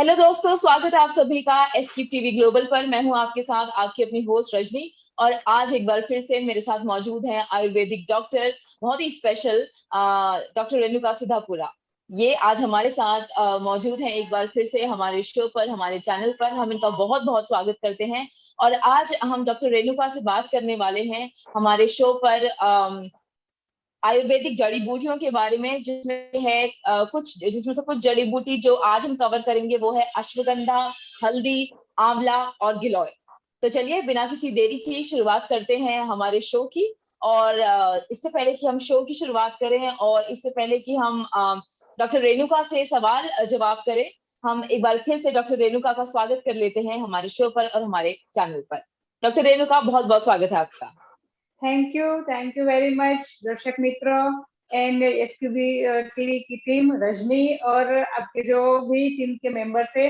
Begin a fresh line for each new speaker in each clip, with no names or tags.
Hello दोस्तों, स्वागत है आप सभी का एसक्यूब टीवी ग्लोबल पर। मैं हूं आपके साथ आपकी अपनी होस्ट रजनी। और आज एक बार फिर से मेरे साथ मौजूद है आयुर्वेदिक डॉक्टर, बहुत ही स्पेशल डॉक्टर रेणुका सिद्धापुरा। ये आज हमारे साथ मौजूद हैं एक बार फिर से हमारे शो पर, हमारे चैनल पर। हम इनका बहुत बहुत स्वागत करते हैं। और आज हम डॉक्टर रेणुका से बात करने वाले हैं हमारे शो पर आयुर्वेदिक जड़ी बूटियों के बारे में, जिसमें से कुछ जड़ी बूटी जो आज हम कवर करेंगे वो है अश्वगंधा, हल्दी, आंवला और गिलोय। तो चलिए बिना किसी देरी की शुरुआत करते हैं हमारे शो की। और इससे पहले कि हम शो की शुरुआत करें और इससे पहले कि हम डॉक्टर रेणुका से सवाल जवाब करें, हम एक बार फिर से डॉक्टर रेणुका का स्वागत कर लेते हैं हमारे शो पर और हमारे चैनल पर। डॉक्टर रेणुका, बहुत बहुत स्वागत है आपका।
थैंक यू वेरी मच दर्शक मित्रों एंड एसक्यूबी टीवी की टीम, रजनी और आपके जो भी टीम के मेंबर्स है।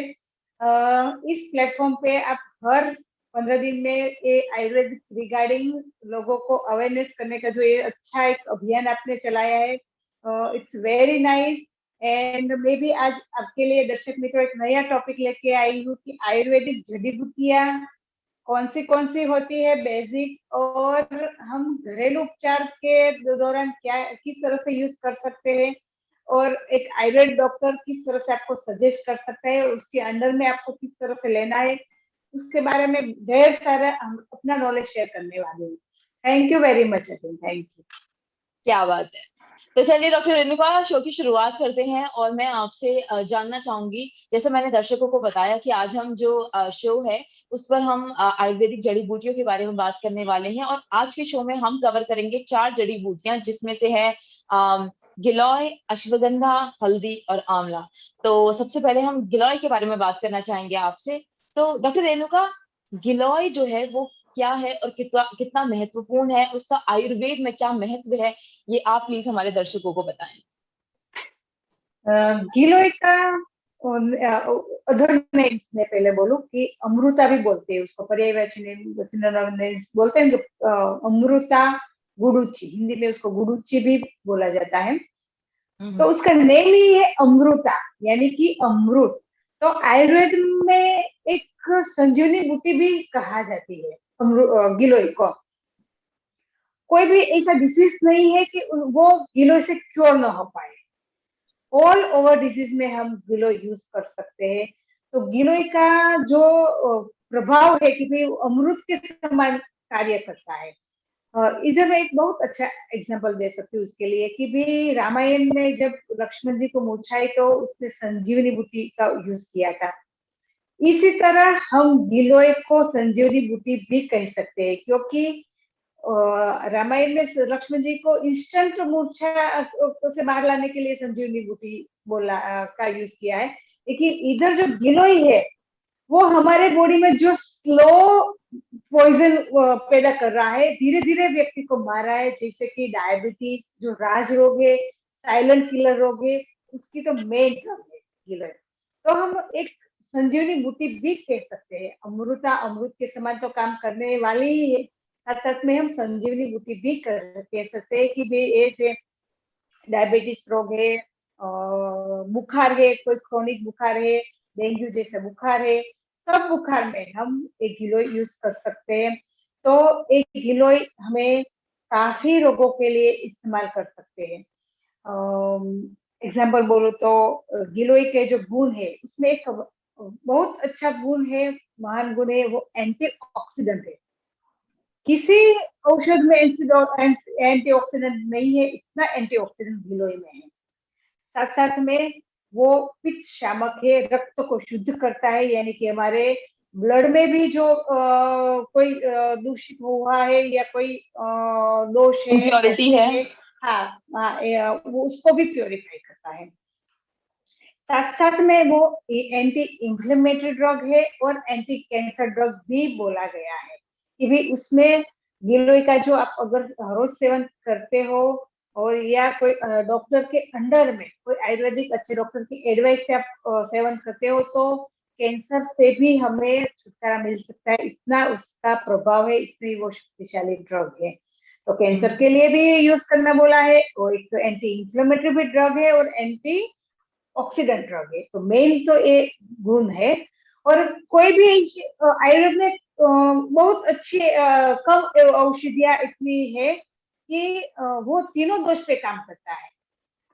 इस प्लेटफॉर्म पे आप हर 15 दिन में ये आयुर्वेद रिगार्डिंग लोगों को अवेयरनेस करने का जो ये अच्छा एक अभियान आपने चलाया है, इट्स वेरी नाइस। एंड मैं भी आज आपके लिए दर्शक मित्रों एक नया टॉपिक लेके आई हूँ कि आयुर्वेदिक जड़ी बूटियां कौन सी होती है बेसिक, और हम घरेलू उपचार के दौरान क्या किस तरह से यूज कर सकते हैं, और एक आयुर्वेद डॉक्टर किस तरह से आपको सजेस्ट कर सकता है, उसके अंडर में आपको किस तरह से लेना है, उसके बारे में ढेर सारा हम अपना नॉलेज शेयर करने वाले हैं। Thank you very much again, thank you.
क्या बात है। तो चलिए डॉक्टर रेणुका, शो की शुरुआत करते हैं। और मैं आपसे जानना चाहूंगी, जैसे मैंने दर्शकों को बताया कि आज हम जो शो है उस पर हम आयुर्वेदिक जड़ी बूटियों के बारे में बात करने वाले हैं। और आज के शो में हम कवर करेंगे 4 जड़ी बूटियां, जिसमें से है गिलोय, अश्वगंधा, हल्दी और आंवला। तो सबसे पहले हम गिलोय के बारे में बात करना चाहेंगे आपसे। तो डॉक्टर रेणुका, गिलोय जो है वो क्या है और कितना कितना महत्वपूर्ण है, उसका आयुर्वेद में क्या महत्व है, ये आप प्लीज हमारे दर्शकों को बताएं।
गिलोय का अदर नेम्स में पहले बोलूं कि अमृता भी बोलते हैं उसको, पर्यायवाची नेम्स बोलते हैं जो अमृता, गुडुची, हिंदी में उसको गुडुची भी बोला जाता है। तो उसका नेम ही है अमृता, यानी कि अमृत। तो आयुर्वेद में एक संजीवनी बूटी भी कहा जाती है गिलोय को। कोई भी ऐसा डिसीज नहीं है कि वो गिलोय से क्योर ना हो पाए। ऑल ओवर डिजीज में हम गिलोय यूज कर सकते हैं। तो गिलोय का जो प्रभाव है कि भाई अमृत के समान कार्य करता है। इधर मैं एक बहुत अच्छा एग्जांपल दे सकती हूँ उसके लिए कि भी रामायण में जब लक्ष्मण जी को मूर्छाई तो उसने संजीवनी बूटी का यूज किया था। इसी तरह हम गिलोय को संजीवनी बूटी भी कह सकते हैं, क्योंकि रामायण में लक्ष्मण जी को इंस्टेंट मूर्छा से बाहर लाने के लिए संजीवनी बूटी बोला का यूज किया है। लेकिन इधर जो गिलोय है वो हमारे बॉडी में जो स्लो पॉइजन पैदा कर रहा है, धीरे धीरे व्यक्ति को मार रहा है, जैसे कि डायबिटीज, जो राज रोग है, साइलेंट किलर रोग है, उसकी तो मेन ड्रग है गिलोय। तो हम एक संजीवनी बूटी भी कह सकते हैं। अमृता अमृत के समान तो काम करने वाली ही है, साथ साथ में हम संजीवनी बूटी भी कह सकते हैं कि भाई ये जो डायबिटीज रोग है, बुखार है, कोई क्रोनिक बुखार है, डेंगू जैसा बुखार है, सब बुखार में हम एक गिलोय यूज कर सकते हैं। तो एक गिलोय हमें काफी रोगों के लिए इस्तेमाल कर सकते हैं। एग्जाम्पल बोलो तो गिलोय के जो गुण है उसमें एक बहुत अच्छा गुण है, महान गुण है, वो एंटीऑक्सीडेंट है। किसी औषध में एंटीऑक्सीडेंट नहीं है, इतना एंटीऑक्सीडेंट गिलोय में है। साथ साथ में वो पित्त शामक है, रक्त को शुद्ध करता है, यानी कि हमारे ब्लड में भी जो कोई दूषित हुआ है या कोई दोष है,
इम्प्योरिटी है।
वो उसको भी प्योरीफाई करता है। साथ साथ में वो एंटी इंफ्लेमेटरी ड्रग है और एंटी कैंसर ड्रग भी बोला गया है कि भी उसमें गिलोय का जो आप अगर रोज सेवन करते हो और या कोई डॉक्टर के अंडर में कोई आयुर्वेदिक अच्छे डॉक्टर की एडवाइस से आप सेवन करते हो तो कैंसर से भी हमें छुटकारा मिल सकता है। इतना उसका प्रभाव है, इतनी वो शक्तिशाली ड्रग है। तो कैंसर के लिए भी यूज करना बोला है, और एक तो एंटी इंफ्लेमेटरी भी ड्रग है और एंटी ऑक्सीडेंट ड्रग है, तो मेन तो ये गुण है। और कोई भी आयुर्वेद में बहुत अच्छी कम औषधियां इतनी है कि वो तीनों दोष पे काम करता है।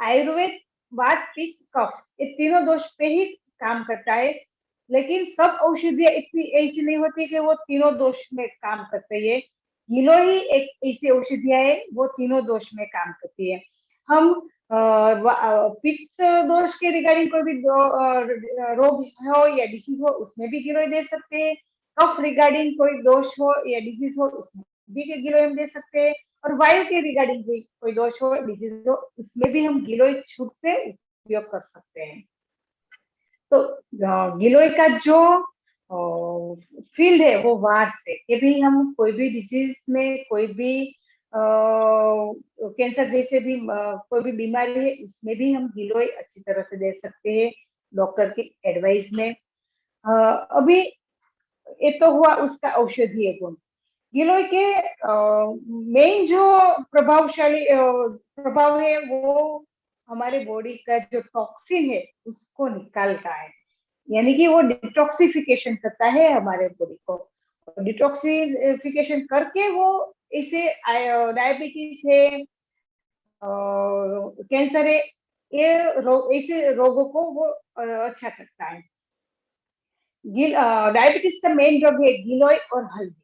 आयुर्वेद वात पित्त कफ ये तीनों दोष पे ही काम करता है, लेकिन सब औषधियां इतनी ऐसी नहीं होती कि वो तीनों दोष में काम करते हैं। गिलोय एक ऐसी औषधियां है वो तीनों दोष में काम करती है। हम पित्त दोष के रिगार्डिंग कोई भी रोग हो या डिसीज हो उसमें भी गिलोय दे सकते हैं। कफ रिगार्डिंग कोई दोष हो या डिजीज हो उसमें भी गिलोय हम दे सकते हैं। और वायु के रिगार्डिंग कोई दोष हो डिजीज हो उसमें भी हम गिलोय छूट से उपयोग कर सकते हैं। तो गिलोय का जो फील्ड है वो वार से कि भी हम कोई भी डिजीज में कोई भी कैंसर जैसे भी कोई भी बीमारी है उसमें भी हम गिलोय अच्छी तरह से दे सकते हैं डॉक्टर की एडवाइस में। अभी ये तो हुआ उसका औषधीय गुण। गिलोय के मेन जो प्रभावशाली प्रभाव है वो हमारे बॉडी का जो टॉक्सिन है उसको निकालता है, यानी कि वो डिटॉक्सिफिकेशन करता है हमारे बॉडी को। डिटॉक्सिफिकेशन करके वो इसे डायबिटीज है, कैंसर है, ये ऐसे रोगों को वो अच्छा करता है। डायबिटीज का मेन ड्रग है गिलोय और हल्दी।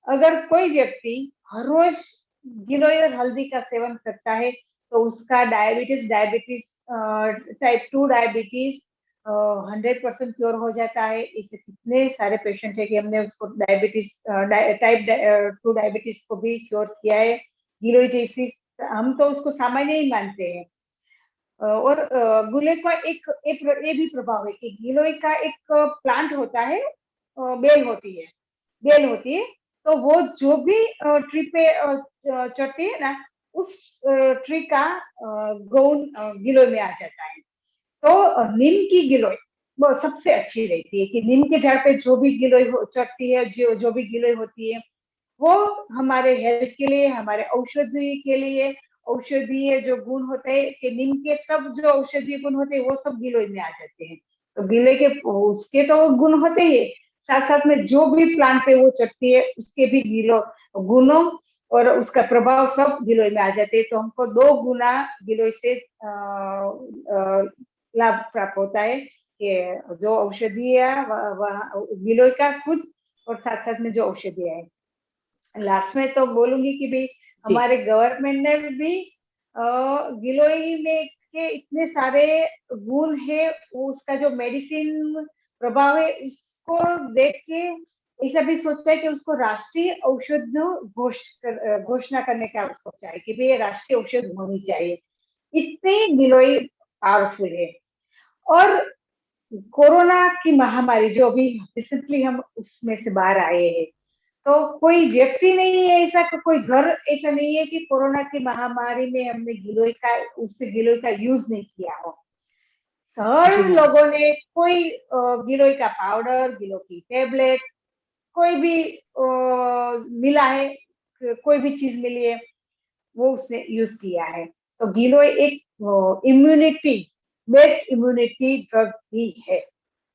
अगर कोई व्यक्ति हर रोज गिलोय और हल्दी का सेवन करता है तो उसका डायबिटीज टाइप 2 डायबिटीज 100% क्योर हो जाता है। इससे कितने सारे पेशेंट है कि हमने उसको डायबिटीज टाइप 2 डायबिटीज को भी क्योर किया है गिलोय जैसी। हम तो उसको सामान्य ही मानते हैं। और गिलोय का एक ये भी प्रभाव है कि गिलोय का एक प्लांट होता है, बेल होती है, तो वो जो भी ट्री पे चढ़ती है ना उस ट्री का गौन गिलोय में आ जाता है। तो नीम की गिलोय वो सबसे अच्छी रहती है कि नीम के झाड़ पे जो भी गिलोय चढ़ती है, जो भी गिलोय होती है वो हमारे हेल्थ के लिए, हमारे औषधि के लिए, औषधीय जो गुण होते हैं कि नीम के सब जो औषधीय गुण होते हैं वो सब गिलोय में आ जाते हैं। तो गिलोय के उसके तो गुण होते ही, साथ साथ में जो भी प्लांट पे वो चढ़ती है उसके भी गुणों और उसका प्रभाव सब गिलोय में आ जाते हैं। तो हमको 2 गुना गिलोय से लाभ प्राप्त होता है कि जो औषधि है गिलोय का खुद और साथ साथ में जो औषधि है। लास्ट में तो बोलूंगी कि भाई हमारे गवर्नमेंट ने भी गिलोय में के इतने सारे गुण है, उसका जो मेडिसिन प्रभाव है इसको देख के ऐसा भी सोचा है कि उसको राष्ट्रीय औषध घोषणा करने का सोचा है कि भाई राष्ट्रीय औषध होनी चाहिए, इतने गिलोय पावरफुल है। और कोरोना की महामारी जो अभी रिसेंटली हम उसमें से बाहर आए हैं, तो कोई व्यक्ति नहीं है ऐसा, कोई घर ऐसा नहीं है कि कोरोना की महामारी में हमने गिलोय का यूज नहीं किया हो। हर लोगों ने कोई गिलोय का पाउडर, गिलोय की टेबलेट, कोई भी मिला है, कोई भी चीज मिली है वो उसने यूज किया है। तो गिलोय एक बेस्ट इम्यूनिटी ड्रग भी है।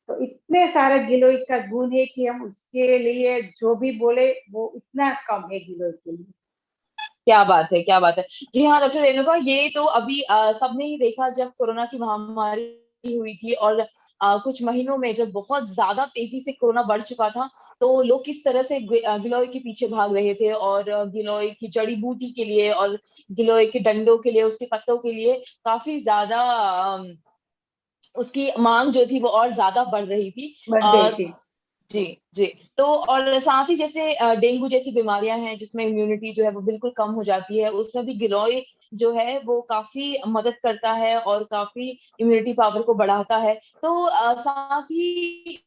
तो इतने सारे गिलोय का गुण है कि हम उसके लिए जो भी बोले वो इतना कम है गिलोय के लिए।
क्या बात है, क्या बात है। जी हाँ डॉक्टर रेणुका, ये तो अभी सबने ही देखा जब कोरोना की महामारी हुई थी और कुछ महीनों में जब बहुत ज्यादा तेजी से कोरोना बढ़ चुका था तो लोग किस तरह से गिलोय के पीछे भाग रहे थे और गिलोय की जड़ी बूटी के लिए और गिलोय के डंडों के लिए, उसके पत्तों के लिए काफी ज्यादा उसकी मांग जो थी वो और ज्यादा बढ़ रही थी।
बढ़ गई थी।
जी जी। तो और साथ ही जैसे डेंगू जैसी बीमारियां हैं जिसमें इम्यूनिटी जो है वो बिल्कुल कम हो जाती है, उसमें भी गिलोय जो है वो काफी मदद करता है और काफी इम्यूनिटी पावर को बढ़ाता है। तो साथ ही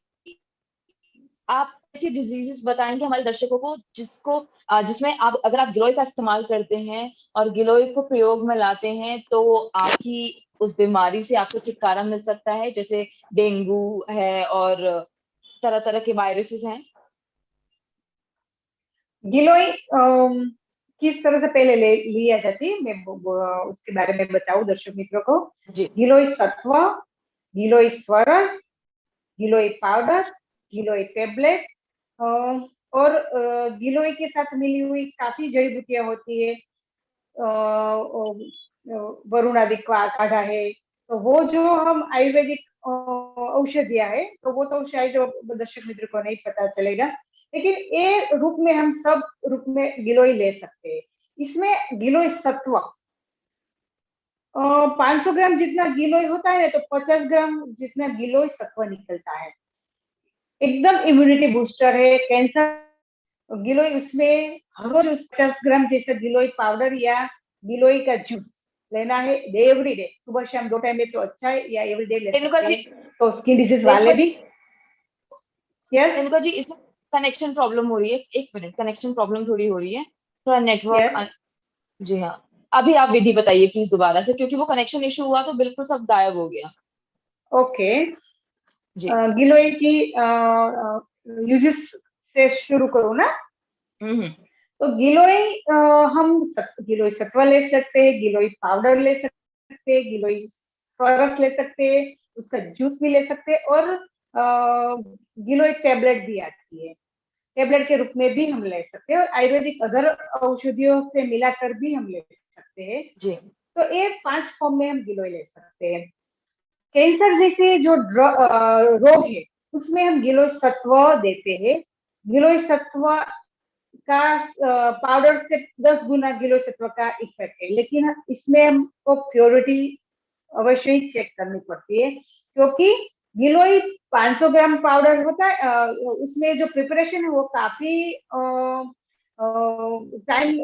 आप ऐसी डिजीजेस बताएंगे हमारे दर्शकों को जिसमें आप अगर आप गिलोय का इस्तेमाल करते हैं और गिलोय को प्रयोग में लाते हैं तो आपकी उस बीमारी से आपको छुटकारा मिल सकता है, जैसे डेंगू है और तरह तरह के वायरसेस हैं।
गिलोय किस तरह से पहले लिया जाती है, मैं उसके बारे में बताऊं दर्शक मित्रों को।
जी
गिलोय सत्व, गिलोय स्वरस, गिलोय पाउडर, गिलोय टेबलेट, और गिलोय के साथ मिली हुई काफी जड़ी बूटियां होती है। वरुणादि काढ़ा है, तो वो जो हम आयुर्वेदिक औषधियां है, तो वो तो शायद दर्शक मित्र को नहीं पता चलेगा, लेकिन ये रूप में हम सब रूप में गिलोय ले सकते हैं। इसमें गिलोय सत्व 500 ग्राम जितना गिलोय होता है ना, तो 50 ग्राम जितना गिलोय सत्व निकलता है। एकदम इम्यूनिटी बूस्टर है। कैंसर गिलोय उसमें हर रोज 50 ग्राम जैसा गिलोय पाउडर या गिलोय का जूस लेना है एवरी डे, सुबह शाम 2 टाइम में तो अच्छा है, या एवरी डे ले
रेणुका
सकते
जी,
हैं, तो स्किन डिजीज वाले
रेणुका
भी।
जी,
यस।
रेणुका जी, इसमें कनेक्शन प्रॉब्लम हो रही है, एक मिनट, कनेक्शन प्रॉब्लम थोड़ी हो रही है, थोड़ा
यस।
नेटवर्क। जी हाँ, अभी आप विधि बताइए प्लीज दोबारा से, क्योंकि वो कनेक्शन इशू हुआ तो बिल्कुल सब गायब हो गया।
ओके।
जी।
गिलोय की यूजेस से शुरू करूँ ना।
हम्म।
तो गिलोय हम गिलोय सत्व ले सकते हैं, गिलोय पाउडर ले सकते हैं, गिलोय स्वरस ले सकते हैं, उसका जूस भी ले सकते हैं, और गिलोय टेबलेट भी आती है, टेबलेट के रूप में भी हम ले सकते हैं, और आयुर्वेदिक अदर औषधियों से मिलाकर भी हम ले सकते हैं।
जी।
तो ये 5 फॉर्म में हम गिलोय ले सकते हैं। कैंसर जैसे जो रोग है, उसमें हम गिलोय सत्व देते हैं। गिलोय सत्व का पाउडर से 10 गुना गिलोय सत्व का इफेक्ट है, लेकिन इसमें हमको प्योरिटी अवश्य ही चेक करनी पड़ती है, क्योंकि गिलोय 500 ग्राम पाउडर होता है, उसमें जो प्रिपरेशन है वो काफी टाइम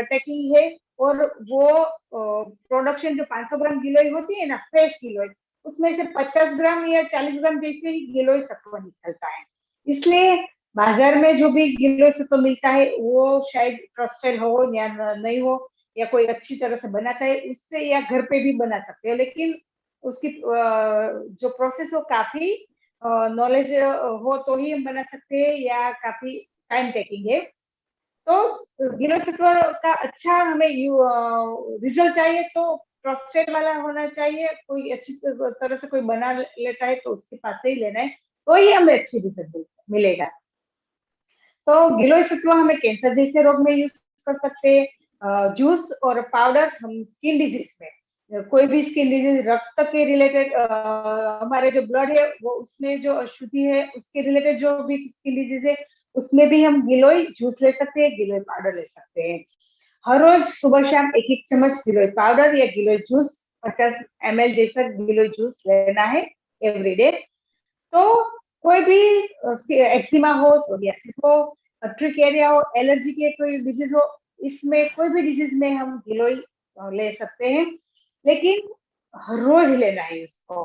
टेकिंग है, और वो प्रोडक्शन जो 500 ग्राम गिलोय होती है ना, फ्रेश गिलोय, उसमें से 50 ग्राम या 40 ग्राम जैसे ही गिलोय सत्व निकलता है। इसलिए बाजार में जो भी गिलोय सत्व मिलता है वो शायद ट्रस्टेड हो या नहीं हो, या कोई अच्छी तरह से बनाता है उससे, या घर पे भी बना सकते हैं, लेकिन उसकी जो प्रोसेस हो काफी नॉलेज हो तो ही हम बना सकते हैं, या काफी टाइम टेकिंग है। तो गिलोय सत्व का अच्छा हमें रिजल्ट चाहिए तो ट्रस्टेड वाला होना चाहिए, कोई अच्छी तरह से कोई बना लेता है तो उसके पास से ही लेना है, तो ही हमें अच्छी रिजल्ट मिलेगा। तो गिलोय सत्व हमें कैंसर जैसे रोग में यूज कर सकते हैं। जूस और पाउडर हम स्किन डिजीज में, कोई भी स्किन डिजीज, रक्त के रिलेटेड, हमारे जो ब्लड है वो उसमें जो अशुद्धि है उसके रिलेटेड जो भी स्किन डिजीज है, उसमें भी हम गिलोय जूस ले सकते हैं, गिलोय पाउडर ले सकते हैं। हर रोज सुबह शाम 1-1 चम्मच गिलोय पाउडर या गिलोय जूस 50 ml जैसा गिलोय जूस लेना है एवरी डे। तो कोई भी एक्जिमा हो, सोरियासिस हो, ट्रिकेरिया हो, एलर्जी के कोई डिजीज हो, इसमें कोई भी डिजीज में हम गिलोय ले सकते हैं, लेकिन हर रोज लेना है उसको।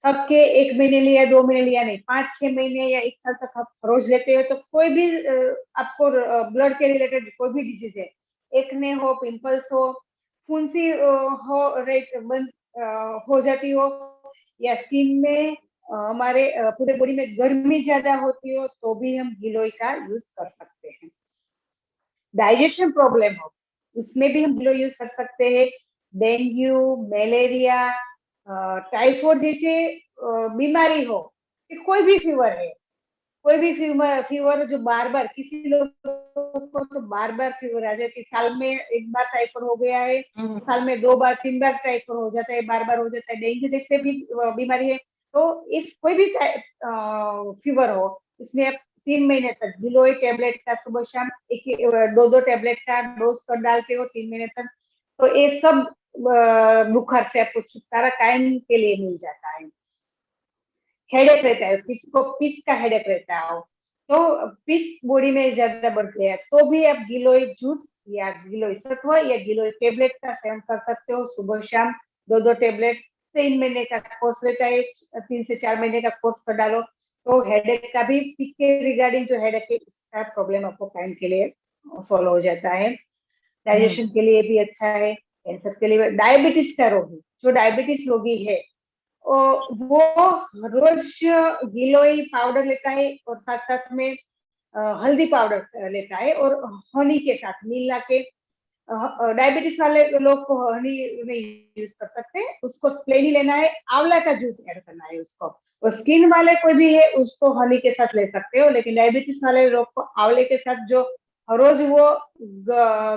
अब के 1 महीने लिया, 2 महीने लिया नहीं, 5-6 महीने या 1 साल तक आप रोज लेते हो, तो कोई भी आपको ब्लड के रिलेटेड कोई भी डिजीज है, एक्ने हो, पिंपल्स हो, फुंसी हो, रेट बंद हो जाती हो, या स्किन में हमारे पूरे बॉडी में गर्मी ज्यादा होती हो, तो भी हम गिलोय का यूज कर सकते हैं। डाइजेशन प्रॉब्लम हो, उसमें भी हम गिलोय यूज कर सकते हैं। डेंगू, मलेरिया, टाइफाइड जैसे बीमारी हो, कोई भी फीवर है, कोई भी फीवर फीवर जो बार बार, किसी लोग को तो बार बार फीवर आ जाती है, साल में एक बार टाइफाइड हो गया है, साल में 2 बार 3 बार टाइफाइड हो जाता है, बार बार हो जाता है, डेंगू जैसे भी बीमारी है, तो इस कोई भी फीवर हो, इसमें आप 3 महीने तक गिलोय टेबलेट का सुबह शाम 2-2 टेबलेट का डोज कर डालते हो 3 महीने तक, तो ये सब बुखार से आपको छुटकारा कायम के लिए मिल जाता है। हेडेक रहता है, किसी को पित्त का हेडेक रहता हो, तो पित्त बॉडी में ज्यादा बढ़ गया, तो भी आप गिलोय जूस या गिलोय सत्व या गिलोय टेबलेट का सेवन कर सकते हो सुबह शाम, 2-2 टेबलेट। 3 महीने का कोर्स रहता है, 3 से 4 महीने का कोर्स कर डालो, तो हेडेक का भी, पित्त के रिगार्डिंग जो हेडेक है उसका प्रॉब्लम आपको टाइम के लिए सॉल्व हो जाता है। डाइजेशन के लिए भी अच्छा है, कैंसर के लिए। डायबिटीज का रोगी, जो डायबिटीज रोगी है, वो रोज गिलोय पाउडर लेता है, और साथ साथ में हल्दी पाउडर लेता है और हनी के साथ मिला के, डायबिटीज वाले लोग को हनी नहीं यूज कर सकते, उसको प्लेन ही लेना है, आंवला का जूस ऐड करना है उसको। और स्किन वाले कोई भी है उसको हनी के साथ ले सकते हो, लेकिन डायबिटीज वाले लोग को आंवले के साथ, जो हर रोज वो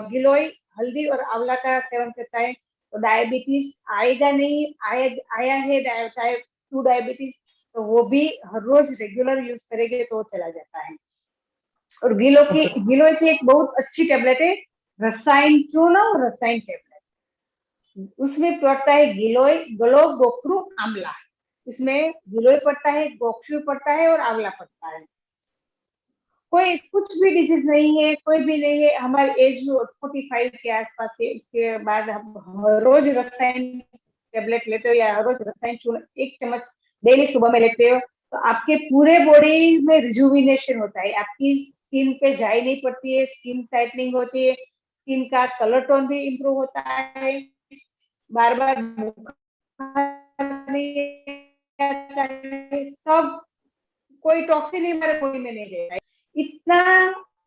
गिलोय, हल्दी और आंवला का सेवन करता है, तो डायबिटीज आएगा नहीं। आया है टाइप 2 डायबिटीज, तो वो भी हर रोज रेगुलर यूज करेंगे तो चला जाता है। और
ओके।
गिलोय की एक बहुत अच्छी टेबलेट है, रसायन चूर्ण और रसायन टेबलेट। उसमें पड़ता है गिलोय, गलो, गोखरू, आंवला। इसमें गिलोय पड़ता है, गोखरू पड़ता है और आंवला पड़ता है। कोई कुछ भी डिजीज नहीं है, कोई भी नहीं है, हमारी एज 45 के आसपास है, उसके बाद हम हर रोज रसायन टेबलेट लेते हो या हर रोज रसायन चूर्ण 1 चम्मच डेली सुबह में लेते हो, तो आपके पूरे बॉडी में रिजुविनेशन होता है, आपकी स्किन पे जाई नहीं पड़ती है, स्किन टाइटनिंग होती है, स्किन का कलर टोन भी इम्प्रूव होता है, बार बार नहीं आता है, सब कोई टॉक्सिन हमारे बॉडी में नहीं रहता है। इतना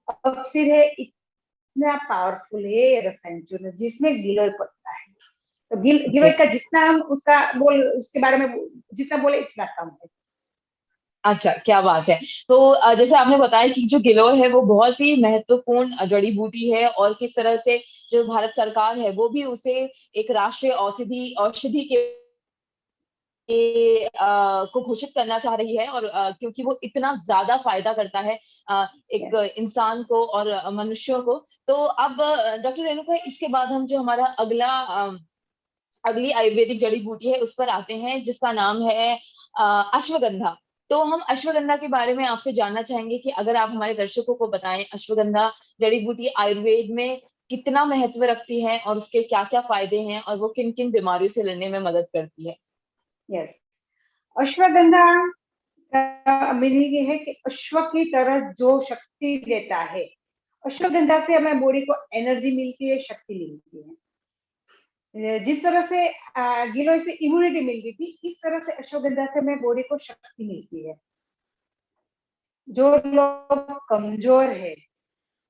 ऑक्सीड है, इतना पावरफुल है ये रसायन चूर्ण, जिसमें गिलोय पड़ता है। तो
ओके।
गिलोय का जितना हम उसके बारे में जितना बोले इतना कम है।
अच्छा, क्या बात है। तो जैसे आपने बताया कि जो गिलोय है वो बहुत ही महत्वपूर्ण जड़ी बूटी है, और किस तरह से जो भारत सरकार है वो भी उसे एक राष्ट्रीय औषधि औषधि के को घोषित करना चाह रही है, और क्योंकि वो इतना ज्यादा फायदा करता है एक
Yes.
इंसान को और मनुष्यों को। तो अब डॉक्टर रेणुका, इसके बाद हम जो हमारा अगली आयुर्वेदिक जड़ी बूटी है उस पर आते हैं, जिसका नाम है अश्वगंधा। तो हम अश्वगंधा के बारे में आपसे जानना चाहेंगे कि अगर आप हमारे दर्शकों को बताएं, अश्वगंधा जड़ी बूटी आयुर्वेद में कितना महत्व रखती है, और उसके क्या क्या फायदे हैं, और वो किन किन बीमारियों से लड़ने में मदद करती है।
Yes. अश्वगंधा का मीनिंग ये है कि अश्व की तरह जो शक्ति देता है। अश्वगंधा से हमें बॉडी को एनर्जी मिलती है, शक्ति मिलती है। जिस तरह से गिलोय से इम्यूनिटी मिलती थी, इस तरह से अश्वगंधा से हमें बॉडी को शक्ति मिलती है। जो लोग कमजोर है,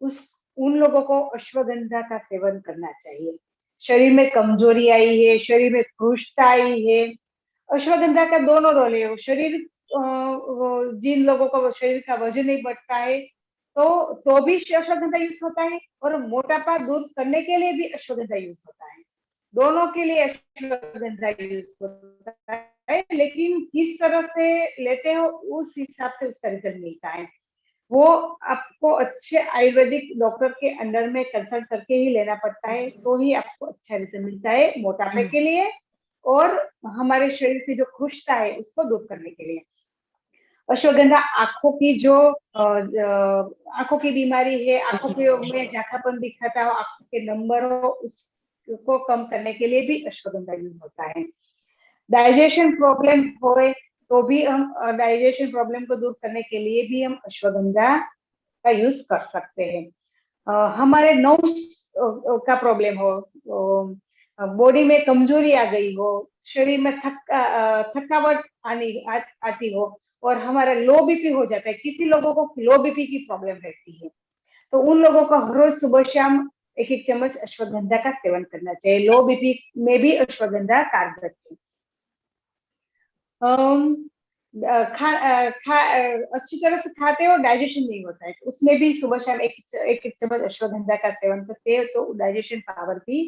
उस उन लोगों को अश्वगंधा का सेवन करना चाहिए। शरीर में कमजोरी आई है, शरीर में कृष्णता आई है, अश्वगंधा का दोनों रोल है। शरीर जिन लोगों का शरीर का वजन नहीं बढ़ता है, तो भी अश्वगंधा यूज होता है, और मोटापा दूर करने के लिए भी अश्वगंधा यूज होता है। दोनों के लिए अश्वगंधा यूज होता है, लेकिन किस तरह से लेते हो उस हिसाब से उसका रिजल्ट मिलता है। वो आपको अच्छे आयुर्वेदिक डॉक्टर के अंडर में कंसल्ट करके ही लेना पड़ता है, तो ही आपको अच्छा रिजल्ट मिलता है मोटापे के लिए और हमारे शरीर की जो खुशता है उसको दूर करने के लिए। अश्वगंधा आंखों की जो आंखों की बीमारी है, आंखों के में जाखापन दिखाता हो, आंखों के नंबर हो, उसको कम करने के लिए भी अश्वगंधा यूज होता है। डाइजेशन प्रॉब्लम होए तो भी हम डाइजेशन प्रॉब्लम को दूर करने के लिए भी हम अश्वगंधा का यूज कर सकते हैं। हमारे नर्व्स का प्रॉब्लम हो, बॉडी में कमजोरी आ गई हो, शरीर में थकावट आती हो, और हमारा लो बीपी हो जाता है, किसी लोगों को लो बीपी की प्रॉब्लम रहती है, तो उन लोगों को हर रोज सुबह शाम 1-1 चम्मच अश्वगंधा का सेवन करना चाहिए। लो बीपी में भी अश्वगंधा कारगर है। अच्छी तरह से खाते हो, डाइजेशन नहीं होता है, तो उसमें भी सुबह शाम एक चम्मच अश्वगंधा का सेवन करते हैं तो डाइजेशन पावर भी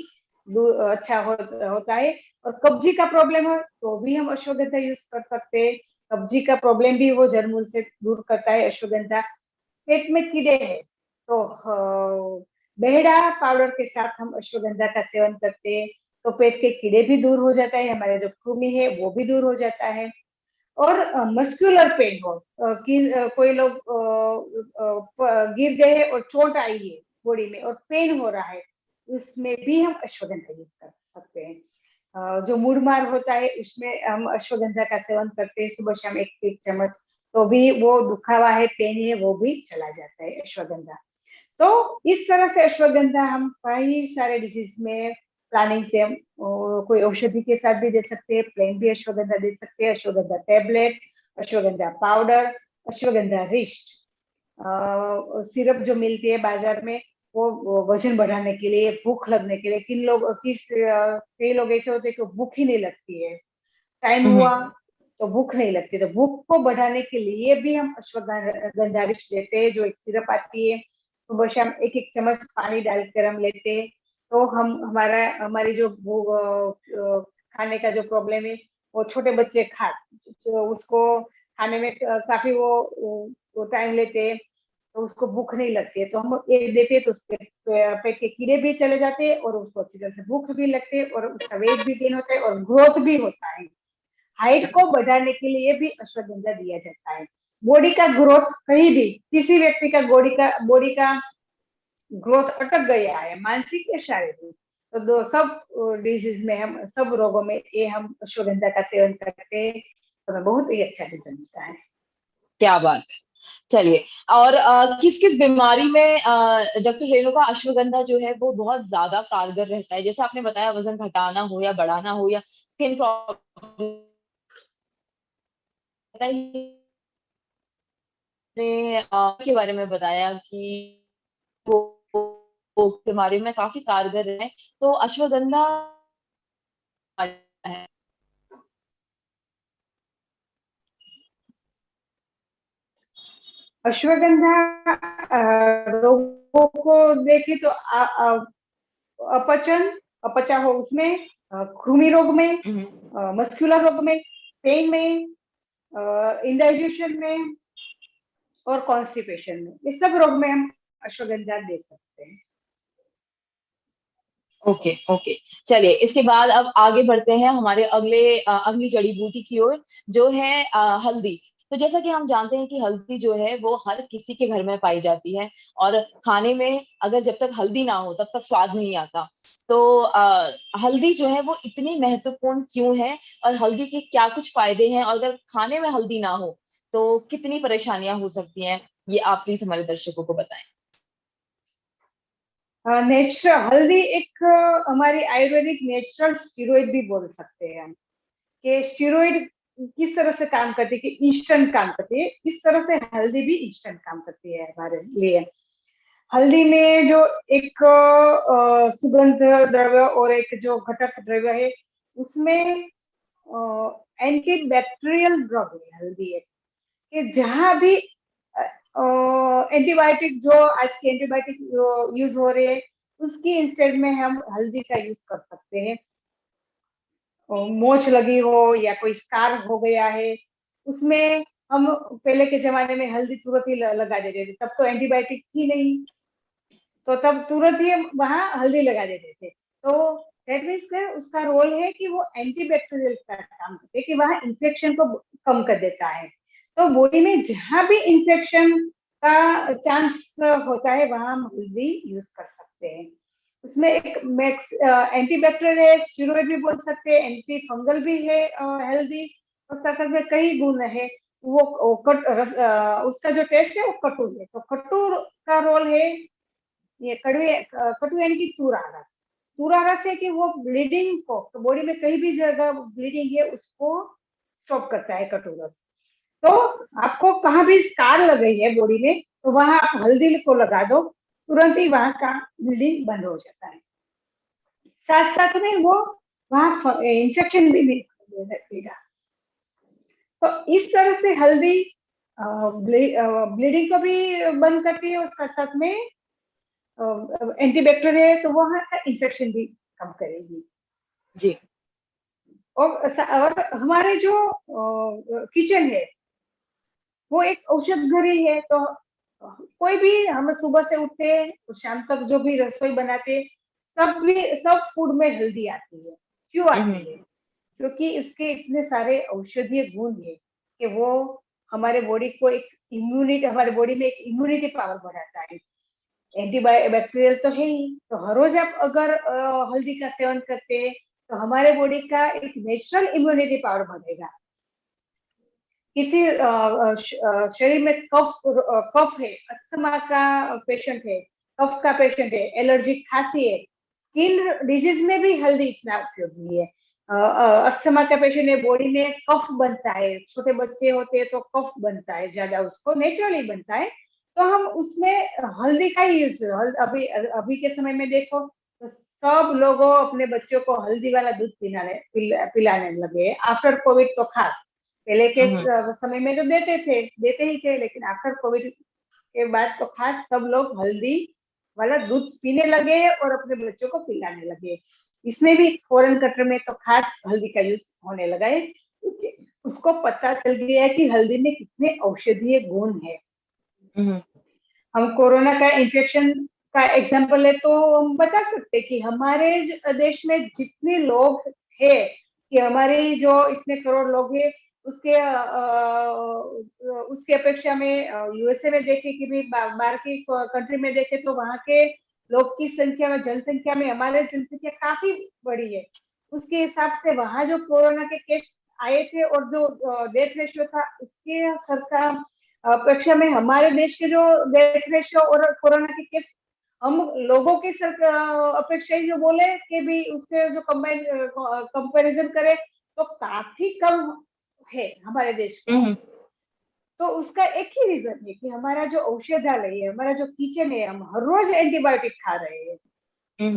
अच्छा होता है। और कब्जी का प्रॉब्लम हो तो भी हम अश्वगंधा यूज कर सकते हैं। कब्जी का प्रॉब्लम भी वो जड़मूल से दूर करता है अश्वगंधा। पेट में कीड़े हैं तो बेहड़ा पाउडर के साथ हम अश्वगंधा का सेवन करते हैं, तो पेट के कीड़े भी दूर हो जाता है, हमारे जो कृमि है वो भी दूर हो जाता है। और मस्कुलर पेन हो कि कोई लोग गिर गए और चोट आई है बॉडी में और पेन हो रहा है, उसमें भी हम अश्वगंधा यूज कर सकते हैं। जो मुड़ मार होता है उसमें हम अश्वगंधा का सेवन करते हैं सुबह शाम 1-1 चम्मच, तो भी वो दुखा हुआ है, पेन है, वो भी चला जाता है अश्वगंधा। तो इस तरह से अश्वगंधा हम कई सारे डिजीज में प्लानिंग से हम कोई औषधि के साथ भी दे सकते हैं, प्लेन भी अश्वगंधा दे सकते हैं, ashwagandha tablet, ashwagandha powder, ashwagandha wrist, syrup जो मिलती है बाजार में, वो वजन बढ़ाने के लिए, भूख लगने के लिए, कई लोग ऐसे होते हैं कि भूख ही नहीं लगती है, टाइम हुआ तो भूख नहीं लगती, तो भूख को बढ़ाने के लिए भी हम अश्वगंधारिश लेते हैं, जो एक सिरप आती है। सुबह शाम एक एक चम्मच पानी डालकर हम लेते हैं, तो हम हमारी जो खाने का जो प्रॉब्लम है, वो छोटे बच्चे खा, जो उसको खाने में काफी वो टाइम लेते हैं, तो उसको भूख नहीं लगती है, तो हम ये देते हैं, तो उसके पेट के कीड़े भी चले जाते हैं और उसको अच्छी तरह से भूख भी लगती है और उसका वेट भी गेन होता है और ग्रोथ भी होता है। हाइट को बढ़ाने के लिए भी अश्वगंधा दिया जाता है। बॉडी का ग्रोथ, कहीं भी किसी व्यक्ति का बॉडी का ग्रोथ अटक गया है, मानसिक या शारीरिक, तो सब डिजीज में, हम सब रोगों में ये हम अश्वगंधा का सेवन करते हैं, तो हमें बहुत ही अच्छा रिजल्ट मिलता है।
क्या बात है। चलिए, और किस किस बीमारी में डॉक्टर रेणुका अश्वगंधा जो है वो बहुत ज्यादा कारगर रहता है? जैसे आपने बताया, वजन घटाना हो या बढ़ाना हो या स्किन प्रॉब्लम ने के बारे में बताया कि वो वो बीमारी में काफी कारगर है, तो अश्वगंधा है।
अश्वगंधा रोगों को देखे तो अपचन अपचा हो उसमें, कृमि रोग में, मस्कुलर रोग में, पेन में, इंडाइजेशन में और कॉन्स्टिपेशन में, ये सब रोग में हम अश्वगंधा दे सकते हैं।
Okay okay. चलिए, इसके बाद अब आगे बढ़ते हैं हमारे अगली जड़ी बूटी की ओर, जो है हल्दी। तो जैसा कि हम जानते हैं कि हल्दी जो है वो हर किसी के घर में पाई जाती है, और खाने में अगर जब तक हल्दी ना हो तब तक स्वाद नहीं आता। तो हल्दी जो है वो इतनी महत्वपूर्ण क्यों है, और हल्दी के क्या कुछ फायदे हैं, और अगर खाने में हल्दी ना हो तो कितनी परेशानियां हो सकती हैं, ये आप प्लीज हमारे दर्शकों को बताएं।
नेचुरल हल्दी एक हमारी आयुर्वेदिक नेचुरल स्टीरोइड भी बोल सकते हैं हम, कि स्टीरोइड किस तरह से काम करती है, कि इंस्टेंट काम करती है, इस तरह से हल्दी भी इंस्टेंट काम करती है हमारे लिए। हल्दी में जो एक सुगंध द्रव्य और एक जो घटक द्रव्य है, उसमें एंटी बैक्टीरियल ड्रग है हल्दी है, कि जहां भी एंटीबायोटिक, जो आज के एंटीबायोटिक यूज हो रहे हैं, उसकी इंस्टेड में हम हल्दी का यूज कर सकते हैं। मोच लगी हो या कोई स्कार हो गया है, उसमें हम पहले के जमाने में हल्दी तुरंत ही लगा देते थे, तब तो एंटीबायोटिक थी नहीं, तो तब तुरंत ही हम वहां हल्दी लगा देते थे। तो दैट मीन्स उसका रोल है कि वो एंटीबैक्टीरियल का काम करते हैं, कि वहां इंफेक्शन को कम कर देता है। तो बॉडी में जहां भी इंफेक्शन का चांस होता है, वहां हम हल्दी यूज कर सकते हैं। उसमें एक मैक्स एंटीबैक्टीरियल है, स्टीरॉइड भी बोल सकते हैं, एंटी फंगल भी है हेल्दी, और साथ साथ में कई गुण है। उसका जो टेस्ट है वो कटु है, तो कटु का रोल है, ये कटु यानी कि तूरा रस। तूरा रस है कि वो ब्लीडिंग को, तो बॉडी में कहीं भी जगह ब्लीडिंग है उसको स्टॉप करता है कटु रस। तो आपको कहाँ भी स्कार लग गई है बॉडी में, तो वहां आप हल्दी को लगा दो, तुरंत ही वहां का ब्लीडिंग बंद हो जाता है। साथ साथ में वो वहां इंफेक्शन भी नहीं लगेगा। तो इस तरह से हल्दी ब्लीडिंग को भी बंद करती है, और साथ साथ में एंटीबैक्टीरियल है, तो वहां का इंफेक्शन भी कम करेगी।
जी।
और हमारे जो किचन है, वो एक औषध घर ही है, तो कोई भी हम सुबह से उठते हैं और शाम तक जो भी रसोई बनाते, सब फूड में हल्दी आती है। क्यों आती है? क्योंकि इसके इतने सारे औषधीय गुण है कि वो हमारे बॉडी को एक इम्यूनिटी, हमारे बॉडी में एक इम्यूनिटी पावर बढ़ाता है। एंटीबैक्टीरियल तो है ही, तो हर रोज आप अगर हल्दी का सेवन करते हैं, तो हमारे बॉडी का एक नेचुरल इम्यूनिटी पावर बढ़ेगा। किसी शरीर में कफ है, अस्थमा का पेशेंट है, कफ का पेशेंट है, एलर्जिक खांसी है, स्किन डिजीज में भी हल्दी इतना उपयोगी है। अस्थमा का पेशेंट है, बॉडी में कफ बनता है, छोटे बच्चे होते हैं तो कफ बनता है ज्यादा, उसको नेचुरली बनता है, तो हम उसमें हल्दी का ही यूज, अभी अभी के समय में देखो तो सब लोगों अपने बच्चों को हल्दी वाला दूध पिलाने लगे, आफ्टर कोविड तो खास। पहले के समय में तो देते ही थे, लेकिन आफ्टर कोविड के बाद तो खास सब लोग हल्दी वाला दूध पीने लगे और अपने बच्चों को पिलाने लगे। इसमें भी फॉरेन कंट्री में तो खास हल्दी का यूज होने लगा है, क्योंकि उसको पता चल गया है कि हल्दी में कितने औषधीय गुण है। हम कोरोना का इन्फेक्शन का एग्जाम्पल है तो हम बता सकते कि हमारे देश में जितने लोग हैं, कि हमारे जो इतने करोड़ लोग हैं, उसके अपेक्षा में यूएसए में देखे कि भी बाहर की कंट्री में देखे तो वहां के लोग की संख्या में, जनसंख्या में हमारे जनसंख्या काफी बड़ी है। उसके हिसाब से वहां जो कोरोना के केस आए थे और जो डेथ रेशियो था, उसके सरकार अपेक्षा में हमारे देश के जो डेथ रेशियो और कोरोना के केस हम लोगों की अपेक्षा ही जो बोले कि भी उससे जो कंपैरिजन करे तो काफी कम है हमारे देश में। तो उसका एक ही रीजन है कि हमारा जो औषधालय है, हमारा जो किचन है, हम हर रोज एंटीबायोटिक खा रहे हैं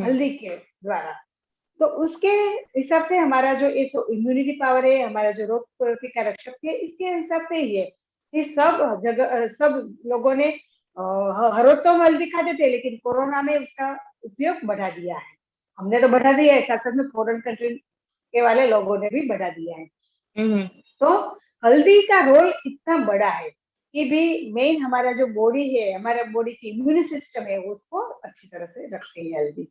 हल्दी के द्वारा। तो उसके हिसाब से हमारा जो इम्यूनिटी पावर है, हमारा जो रोग प्रतिकारक शक्ति है, इसके हिसाब से ही है कि सब जगह सब लोगों ने हर रोज तो हल्दी खाते थे, लेकिन कोरोना में उसका उपयोग बढ़ा दिया है। हमने तो बढ़ा दिया है, साथ साथ में फॉरेन कंट्री के वाले लोगों ने भी बढ़ा दिया है। तो हल्दी का रोल इतना बड़ा है कि भी मेन हमारा जो बॉडी है, हमारा बॉडी की इम्यून सिस्टम है, उसको अच्छी तरह से रखती है हल्दी।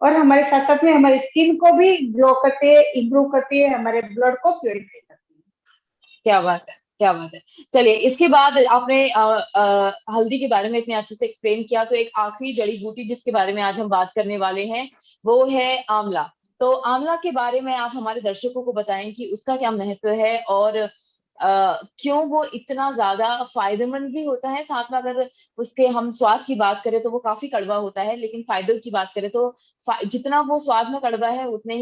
और हमारे साथ साथ में हमारी स्किन को भी ग्लो करती है, इम्प्रूव करती है, हमारे ब्लड को प्योरीफाई करती है।
क्या बात है, क्या बात है। चलिए, इसके बाद आपने हल्दी के बारे में इतने अच्छे से एक्सप्लेन किया, तो एक आखिरी जड़ी बूटी जिसके बारे में आज हम बात करने वाले हैं वो है आंवला। तो आंवला के बारे में आप हमारे दर्शकों को बताएं कि उसका क्या महत्व है और क्यों वो इतना ज्यादा फायदेमंद भी होता है। साथ में अगर उसके हम स्वाद की बात करें तो वो काफी कड़वा होता है, लेकिन फायदों की बात करें तो जितना वो स्वाद में कड़वा है उतना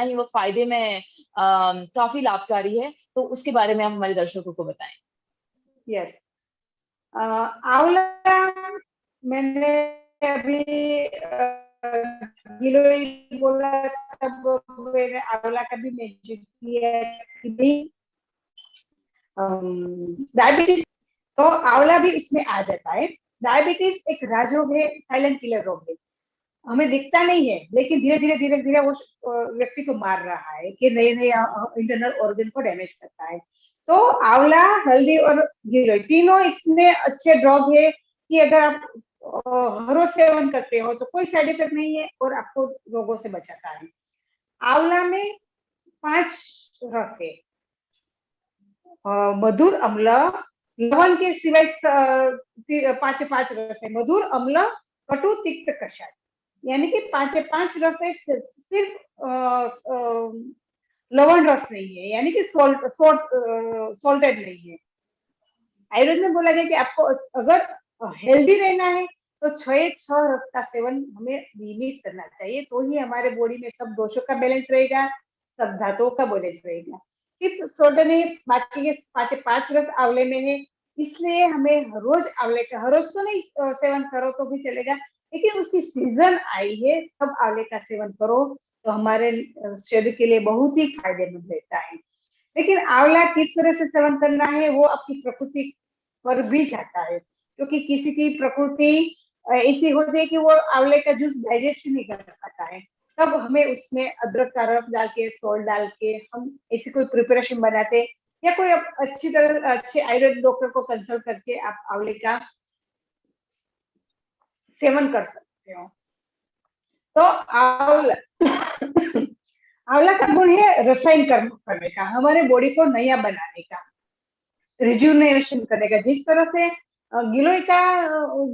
ही वो फायदे में काफी लाभकारी है। तो उसके बारे में आप हमारे दर्शकों को बताएं।
यस, आंवला मैंने अभी गिलोय बोला, तब मैंने आंवला का भी मेंशन किया कि भी डायबिटीज, तो आंवला भी इसमें आ जाता है। डायबिटीज एक राजरोग है, साइलेंट किलर रोग है, हमें दिखता नहीं है, लेकिन धीरे धीरे वो व्यक्ति को मार रहा है, कि नए नए इंटरनल ऑर्गन को डैमेज करता है। तो आंवला, हल्दी और गिलोय तीनों इतने अच्छे ड्रग है कि अगर आप हर रोज सेवन करते हो तो कोई साइड इफेक्ट नहीं है और आपको रोगों से बचाता है। आंवला में 5 रस है, मधुर, अम्ल, लवण के सिवाय 5 रस है, मधुर, अम्ल, कटु, तिक्त, कषाय। यानी कि 5 रस है, सिर्फ लवण रस नहीं है, यानी कि सोल्टेड नहीं है। आयुर्वेद में बोला गया कि आपको अगर हेल्दी रहना है तो 6 रस का सेवन हमें नियमित करना चाहिए, तो ही हमारे बॉडी में सब दोषों का बैलेंस रहेगा, सब धातुओं का बैलेंस रहेगा। सिर्फ सोडा नहीं, बाकी के 5 रस आंवले में है, इसलिए हमें हर रोज तो नहीं सेवन करो तो भी चलेगा, लेकिन उसकी सीजन आई है तब आंवले का सेवन करो तो हमारे शरीर के लिए बहुत ही फायदेमंद रहता है। लेकिन आंवला किस तरह से सेवन करना है वो आपकी प्रकृति पर भी जाता है, क्योंकि किसी की प्रकृति ऐसी होती है कि वो आंवले का जूस डाइजेस्ट नहीं कर पाता है, तब हमें उसमें अदरक का रस डाल के, सॉल्ट डाल के हम ऐसी कोई प्रिपरेशन बनाते, या कोई अच्छे आयुर्वेद डॉक्टर को कंसल्ट करके आप आंवले का सेवन कर सकते हो। तो आंवला आंवला का गुण है रसायन कर्म करने का, हमारे बॉडी को नया बनाने का, रिजुवनेशन करने का। जिस तरह से गिलोय का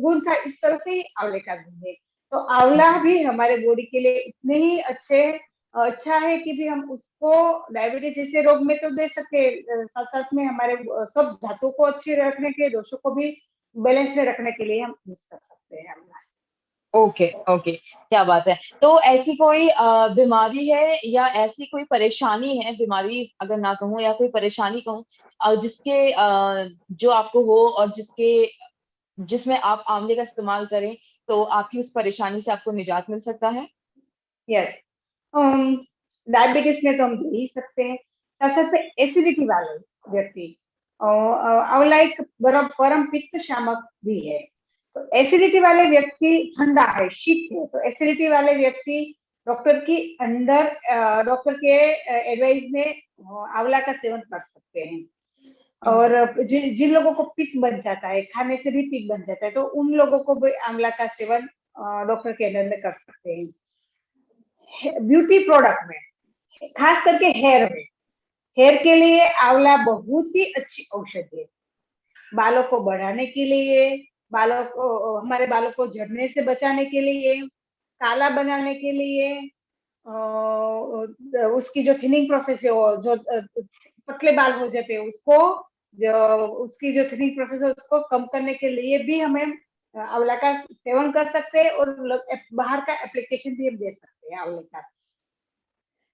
गुण था, इस तरह से ही आंवले का गुण है। तो आंवला भी हमारे बॉडी के लिए इतने ही अच्छा है कि भी हम उसको डायबिटीज जैसे रोग में तो दे सकते, साथ साथ में हमारे सब धातु को अच्छी रखने के, दोषों को भी बैलेंस में रखने के लिए हम यूज कर सकते हैं आंवला।
ओके, ओके, क्या बात है। तो ऐसी कोई बीमारी है या ऐसी कोई परेशानी है, बीमारी अगर ना कहूँ या कोई परेशानी कहूँ, जिसके जो आपको हो और जिसके जिसमें आप आंवले का इस्तेमाल करें तो आपकी उस परेशानी से आपको निजात मिल सकता है?
यस, डायबिटीज में तो हम दे ही सकते हैं। साथ साथ एसिडिटी वाले व्यक्ति, आंवला एक परम पित्त शामक भी है। तो एसिडिटी वाले व्यक्ति, ठंडा है, शीत है, तो एसिडिटी वाले व्यक्ति डॉक्टर की डॉक्टर के एडवाइस में आंवला का सेवन कर सकते हैं। और जिन लोगों को पित्त बन जाता है, खाने से भी पित्त बन जाता है, तो उन लोगों को भी आंवला का सेवन डॉक्टर के एडवाइस में कर सकते हैं। ब्यूटी प्रोडक्ट में, खास करके हेयर के लिए आंवला बहुत ही अच्छी औषधि है। बालों को बढ़ाने के लिए, हमारे बालों को झड़ने से बचाने के लिए, काला बनाने के लिए, उसकी जो थिनिंग प्रोसेस है, वो जो पतले बाल हो जाते हैं उसको, जो उसकी जो थिनिंग प्रोसेस है उसको कम करने के लिए भी हमें आंवला का सेवन कर सकते हैं, और बाहर का एप्लीकेशन भी हम दे सकते हैं आंवले का।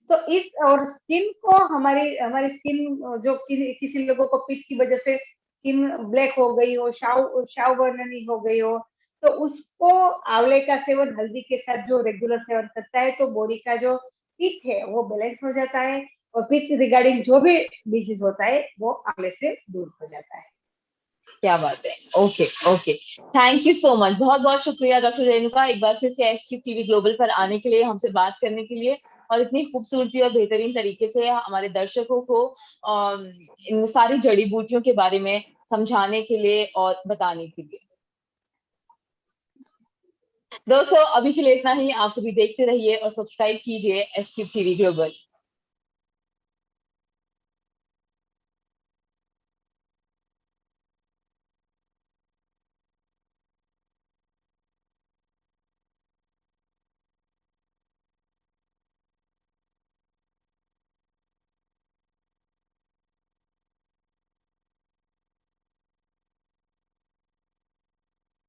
तो इस और स्किन को, हमारी हमारी स्किन जो किसी लोगों को पित्त की वजह से स्किन ब्लैक हो गई हो, शाव बर्ननी हो गई हो, तो उसको आंवले का सेवन हल्दी के साथ जो रेगुलर सेवन करता है, तो बॉडी का जो पित्त है वो बैलेंस हो जाता है, और पित्त रिगार्डिंग जो भी डिजीज होता है वो आंवले से दूर हो जाता है।
क्या बात है। Okay okay, thank you so much. बहुत बहुत शुक्रिया डॉक्टर रेणुका, एक बार फिर से एसक्यूब टीवी ग्लोबल पर आने के लिए, हमसे बात करने के लिए, और इतनी खूबसूरती और बेहतरीन तरीके से हमारे दर्शकों को इन सारी जड़ी बूटियों के बारे में समझाने के लिए और बताने के लिए। दोस्तों अभी के लिए इतना ही। आप सभी देखते रहिए और सब्सक्राइब कीजिए एसक्यूब टीवी ग्लोबल।